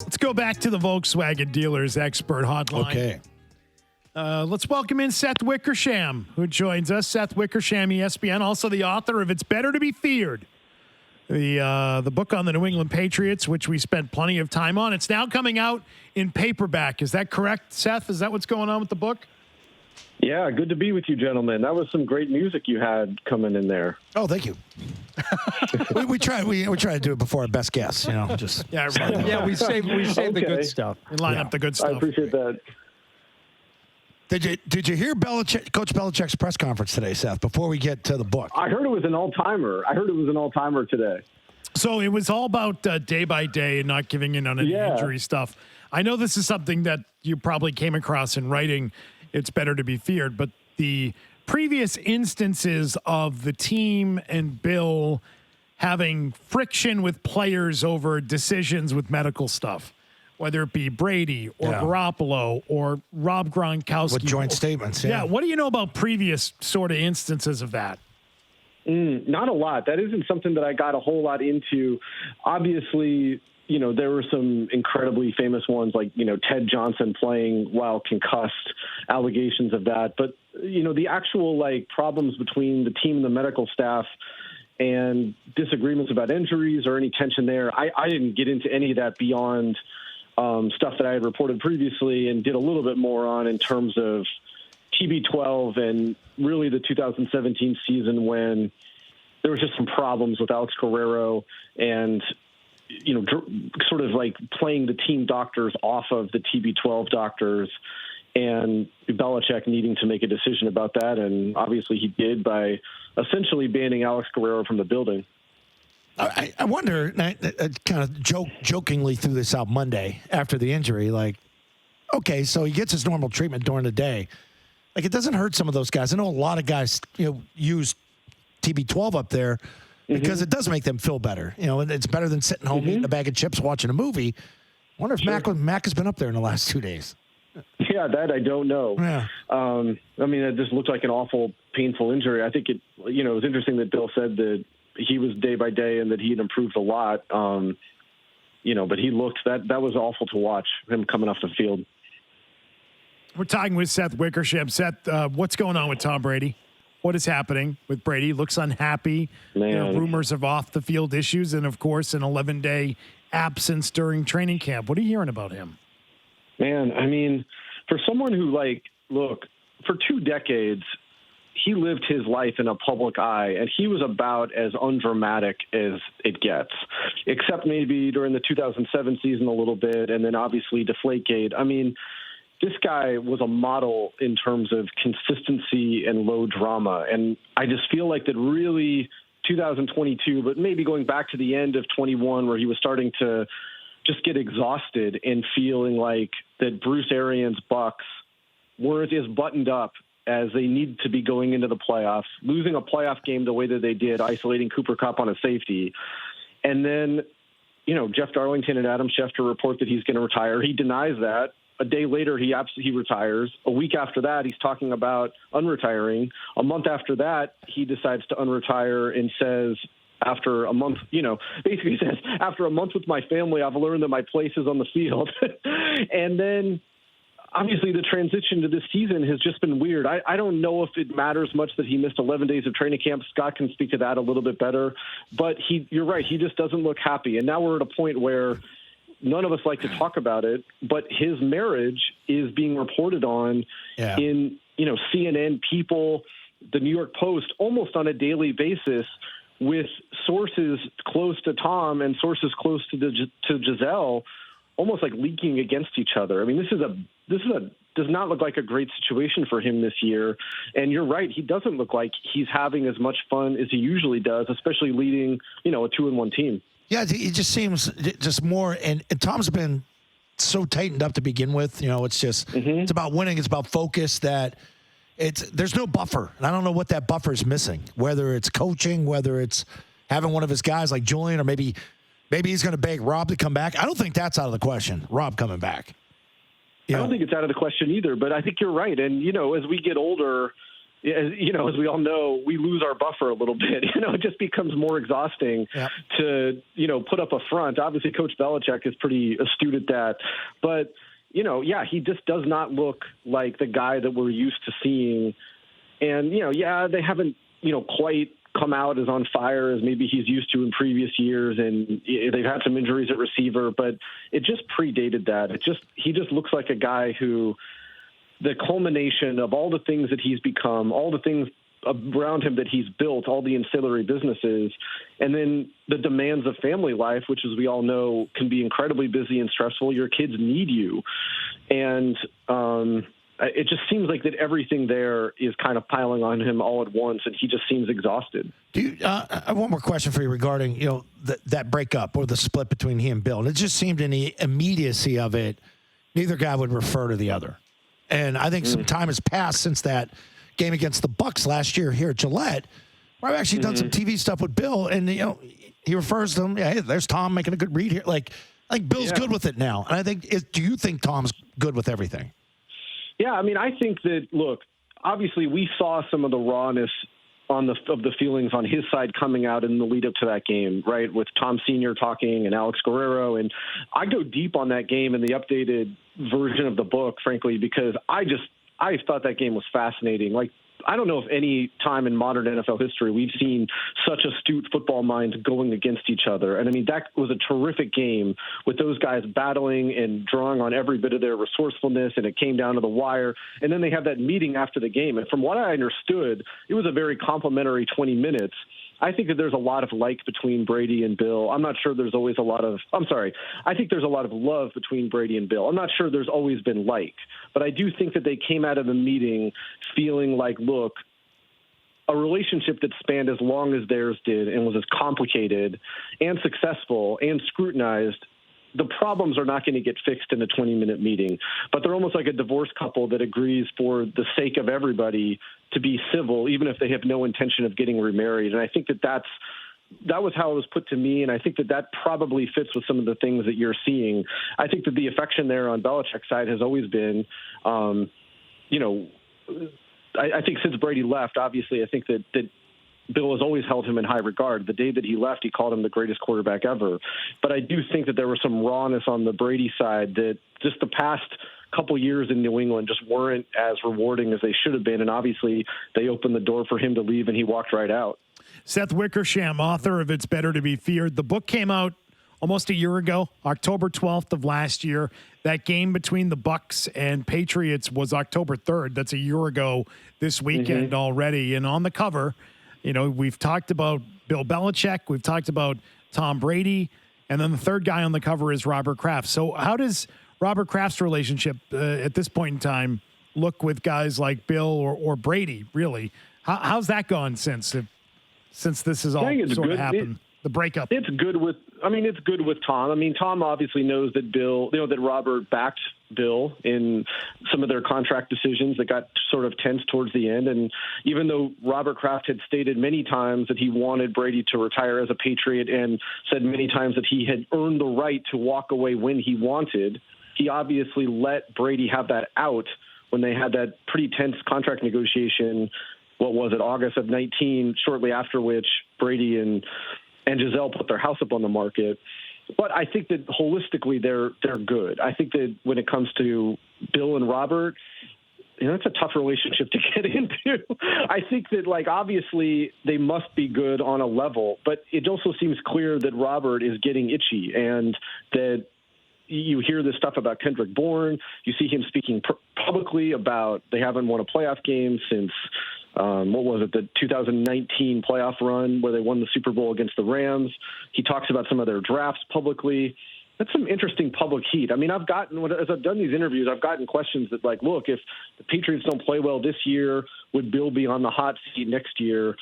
Let's go back to the Volkswagen Dealers Expert Hotline. Okay. Let's welcome in Seth Wickersham, who joins us. Seth Wickersham, ESPN, also the author of It's Better to Be Feared, the book on the New England Patriots, which we spent plenty of time on. It's now coming out in paperback. Is that correct, Seth? Is that what's going on with the book? Yeah, good to be with you, gentlemen. That was some great music you had coming in there. Oh, thank you. we try to do it before our best guess, just yeah, we save the good stuff. We line up the good stuff. I appreciate that. Did you hear Coach Belichick's press conference today, Seth, before we get to the book? I heard it was an all-timer today. So it was all about day by day and not giving in on any injury stuff. I know this is something that you probably came across in writing. It's better to be feared, but the previous instances of the team and Bill having friction with players over decisions with medical stuff, whether it be Brady or Garoppolo or Rob Gronkowski. With joint statements, Yeah, what do you know about previous sort of instances of that? Not a lot. That isn't something that I got a whole lot into. Obviously, there were some incredibly famous ones like, Ted Johnson playing while concussed, allegations of that. But, the actual, problems between the team and the medical staff and disagreements about injuries or any tension there, I didn't get into any of that beyond stuff that I had reported previously and did a little bit more on in terms of TB12 and really the 2017 season when there was just some problems with Alex Guerrero and sort of like playing the team doctors off of the TB12 doctors and Belichick needing to make a decision about that. And obviously he did by essentially banning Alex Guerrero from the building. I wonder, I kind of jokingly threw this out Monday after the injury, okay, so he gets his normal treatment during the day. It doesn't hurt some of those guys. I know a lot of guys, use TB12 up there because it does make them feel better. It's better than sitting home eating a bag of chips watching a movie. I wonder if Mac has been up there in the last 2 days. Yeah, that I don't know. Yeah. It just looked like an awful, painful injury. I think it was interesting that Bill said that he was day by day and that he had improved a lot. But he looked, that was awful to watch, him coming off the field. We're talking with Seth Wickersham. Seth, what's going on with Tom Brady? What is happening with Brady? Looks unhappy. Rumors of off-the-field issues and, of course, an 11-day absence during training camp. What are you hearing about him? Man, for someone who, look, for 2 decades, he lived his life in a public eye, and he was about as undramatic as it gets, except maybe during the 2007 season a little bit, and then obviously Deflategate. This guy was a model in terms of consistency and low drama. And I just feel like that really 2022, but maybe going back to the end of 21 where he was starting to just get exhausted and feeling like that Bruce Arians' Bucks weren't as buttoned up as they need to be going into the playoffs, losing a playoff game the way that they did, isolating Cooper Kupp on a safety. And then, Jeff Darlington and Adam Schefter report that he's going to retire. He denies that. A day later, he retires. A week after that, he's talking about unretiring. A month after that, he decides to unretire and says, after a month, basically says, after a month with my family, I've learned that my place is on the field. And then, obviously, the transition to this season has just been weird. I don't know if it matters much that he missed 11 days of training camp. Scott can speak to that a little bit better. But you're right, he just doesn't look happy. And now we're at a point where none of us like to talk about it, but his marriage is being reported on in, CNN, People, the New York Post, almost on a daily basis with sources close to Tom and sources close to Giselle, almost like leaking against each other. This does not look like a great situation for him this year. And you're right, he doesn't look like he's having as much fun as he usually does, especially leading, a 2-1 team. Yeah, it just seems just more, and Tom's been so tightened up to begin with. It's just it's about winning. It's about focus. There's no buffer, and I don't know what that buffer is missing. Whether it's coaching, whether it's having one of his guys like Julian, or maybe he's going to beg Rob to come back. I don't think that's out of the question. Rob coming back. I don't think it's out of the question either. But I think you're right. And as we get older, as we all know, we lose our buffer a little bit. It just becomes more exhausting to, put up a front. Obviously, Coach Belichick is pretty astute at that. But, he just does not look like the guy that we're used to seeing. And, they haven't, quite come out as on fire as maybe he's used to in previous years. And they've had some injuries at receiver, but it just predated that. He just looks like a guy who, the culmination of all the things that he's become, all the things around him that he's built, all the ancillary businesses, and then the demands of family life, which, as we all know, can be incredibly busy and stressful. Your kids need you. And it just seems like that everything there is kind of piling on him all at once, and he just seems exhausted. I have one more question for you regarding, that breakup or the split between he and Bill. And it just seemed in the immediacy of it, neither guy would refer to the other. And I think some time has passed since that game against the Bucs last year here at Gillette, where I've actually done some TV stuff with Bill, and he refers to him. Yeah, hey, there's Tom making a good read here. I think Bill's good with it now, and I think. Do you think Tom's good with everything? Yeah, I think that. Look, obviously, we saw some of the rawness of the feelings on his side coming out in the lead up to that game, right? With Tom Sr. talking and Alex Guerrero, and I go deep on that game in the updated version of the book, frankly, because I thought that game was fascinating. I don't know if any time in modern NFL history we've seen such astute football minds going against each other. And that was a terrific game with those guys battling and drawing on every bit of their resourcefulness, and it came down to the wire. And then they have that meeting after the game. And from what I understood, it was a very complimentary 20 minutes. I think that there's a lot of like between Brady and Bill. I'm not sure there's always I think there's a lot of love between Brady and Bill. I'm not sure there's always been like, but I do think that they came out of the meeting feeling like, look, a relationship that spanned as long as theirs did and was as complicated and successful and scrutinized, the problems are not going to get fixed in a 20-minute meeting, but they're almost like a divorced couple that agrees for the sake of everybody to be civil, even if they have no intention of getting remarried. And I think that was how it was put to me, and I think that probably fits with some of the things that you're seeing. I think that the affection there on Belichick's side has always been, I think since Brady left, obviously, I think that Bill has always held him in high regard. The day that he left, he called him the greatest quarterback ever. But I do think that there was some rawness on the Brady side that just the past couple years in New England just weren't as rewarding as they should have been. And obviously they opened the door for him to leave, and he walked right out. Seth Wickersham, author of It's Better to Be Feared. The book came out almost a year ago, October 12th of last year. That game between the Bucs and Patriots was October 3rd. That's a year ago this weekend already. And on the cover, we've talked about Bill Belichick. We've talked about Tom Brady. And then the third guy on the cover is Robert Kraft. So how does Robert Kraft's relationship at this point in time look with guys like Bill or Brady, really? How's that gone since this has all sort of happened? The breakup. It's good with Tom. Tom obviously knows that that Robert backed Bill in some of their contract decisions that got sort of tense towards the end. And even though Robert Kraft had stated many times that he wanted Brady to retire as a Patriot and said many times that he had earned the right to walk away when he wanted, he obviously let Brady have that out when they had that pretty tense contract negotiation. What was it, August of 19, shortly after which Brady and Giselle put their house up on the market. But I think that holistically they're good. I think that when it comes to Bill and Robert, it's a tough relationship to get into. I think that, obviously they must be good on a level, but it also seems clear that Robert is getting itchy, and that you hear this stuff about Kendrick Bourne. You see him speaking publicly about they haven't won a playoff game since the 2019 playoff run where they won the Super Bowl against the Rams. He talks about some of their drafts publicly. That's some interesting public heat. As I've done these interviews, I've gotten questions that look, if the Patriots don't play well this year, would Bill be on the hot seat next year?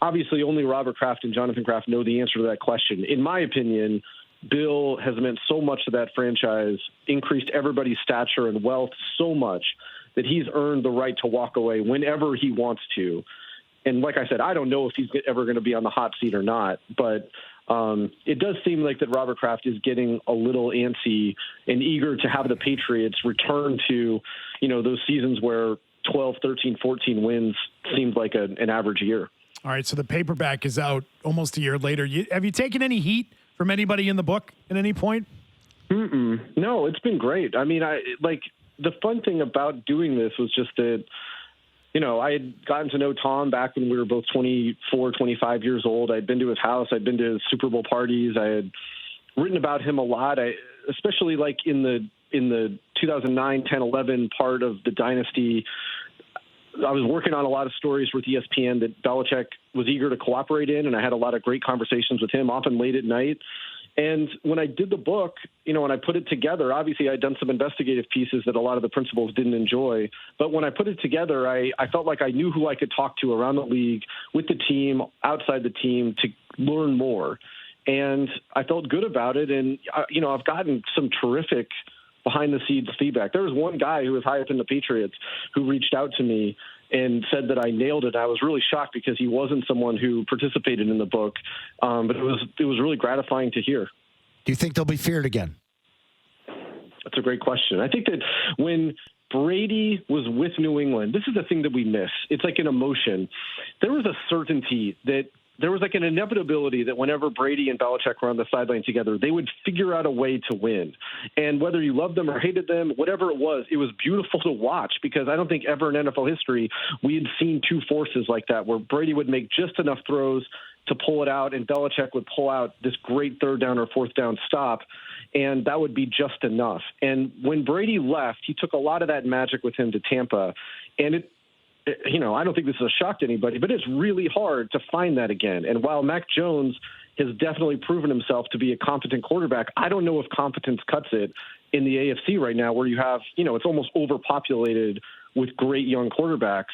Obviously, only Robert Kraft and Jonathan Kraft know the answer to that question. In my opinion, Bill has meant so much to that franchise, increased everybody's stature and wealth so much that he's earned the right to walk away whenever he wants to. And like I said, I don't know if he's ever going to be on the hot seat or not, but it does seem like that Robert Kraft is getting a little antsy and eager to have the Patriots return to, those seasons where 12, 13, 14 wins seemed like an average year. All right, so the paperback is out almost a year later. Have you taken any heat from anybody in the book at any point? No, it's been great. I mean, the fun thing about doing this was just that, I had gotten to know Tom back when we were both 24, 25 years old. I'd been to his house. I'd been to his Super Bowl parties. I had written about him a lot. Especially like in the 2009, 10, 11 part of the dynasty, I was working on a lot of stories with ESPN that Belichick was eager to cooperate in, and I had a lot of great conversations with him, often late at night. And when I did the book, when I put it together, obviously I'd done some investigative pieces that a lot of the principals didn't enjoy. But when I put it together, I felt like I knew who I could talk to around the league, with the team, outside the team, to learn more. And I felt good about it. And, I've gotten some terrific behind-the-scenes feedback. There was one guy who was high up in the Patriots who reached out to me and said that I nailed it. I was really shocked because he wasn't someone who participated in the book, but it was really gratifying to hear. Do you think they'll be feared again? That's a great question. I think that when Brady was with New England, this is the thing that we miss. It's like an emotion. There was a certainty that there was like an inevitability that whenever Brady and Belichick were on the sideline together, they would figure out a way to win. And whether you loved them or hated them, whatever it was beautiful to watch, because I don't think ever in NFL history we had seen two forces like that, where Brady would make just enough throws to pull it out and Belichick would pull out this great third down or fourth down stop, and that would be just enough. And when Brady left, he took a lot of that magic with him to Tampa, and I don't think this is a shock to anybody, but it's really hard to find that again. And while Mac Jones has definitely proven himself to be a competent quarterback, I don't know if competence cuts it in the AFC right now, where you have, it's almost overpopulated with great young quarterbacks.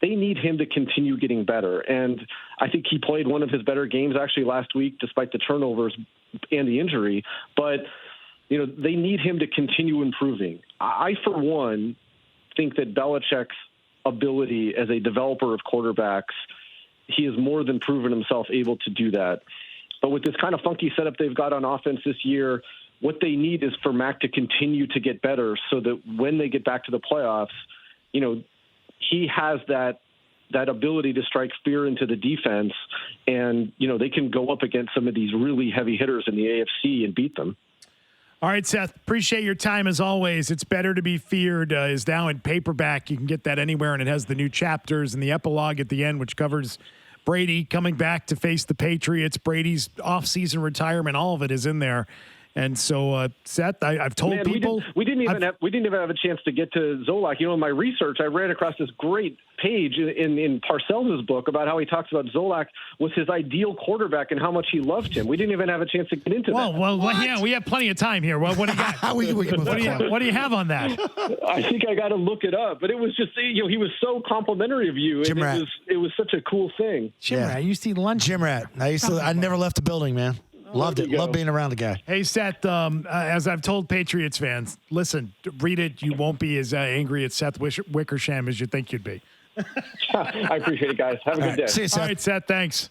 They need him to continue getting better. And I think he played one of his better games actually last week, despite the turnovers and the injury. But, they need him to continue improving. I, for one, think that Belichick's ability as a developer of quarterbacks, he has more than proven himself able to do that. But with this kind of funky setup they've got on offense this year, what they need is for Mac to continue to get better so that when they get back to the playoffs, he has that ability to strike fear into the defense, and, they can go up against some of these really heavy hitters in the AFC and beat them. All right, Seth, appreciate your time as always. It's Better to Be Feared is now in paperback. You can get that anywhere, and it has the new chapters and the epilogue at the end, which covers Brady coming back to face the Patriots, Brady's off-season retirement. All of it is in there. And so, Seth, I've told people we didn't even have a chance to get to Zolak. In my research, I ran across this great page in Parcells' book about how he talks about Zolak was his ideal quarterback and how much he loved him. We didn't even have a chance to get into that. Well, yeah, we have plenty of time here. What do you got? What do you have on that? I think I got to look it up. But it was just, he was so complimentary of you. Jim Rat. It was such a cool thing. Jim Rat. You used to eat lunch. Jim Rat. I never left the building, man. Loved it. Loved being around the guy. Hey, Seth, as I've told Patriots fans, listen, read it. You won't be as angry at Seth Wickersham as you think you'd be. I appreciate it, guys. Have a good day. See you, Seth. All right, Seth, thanks.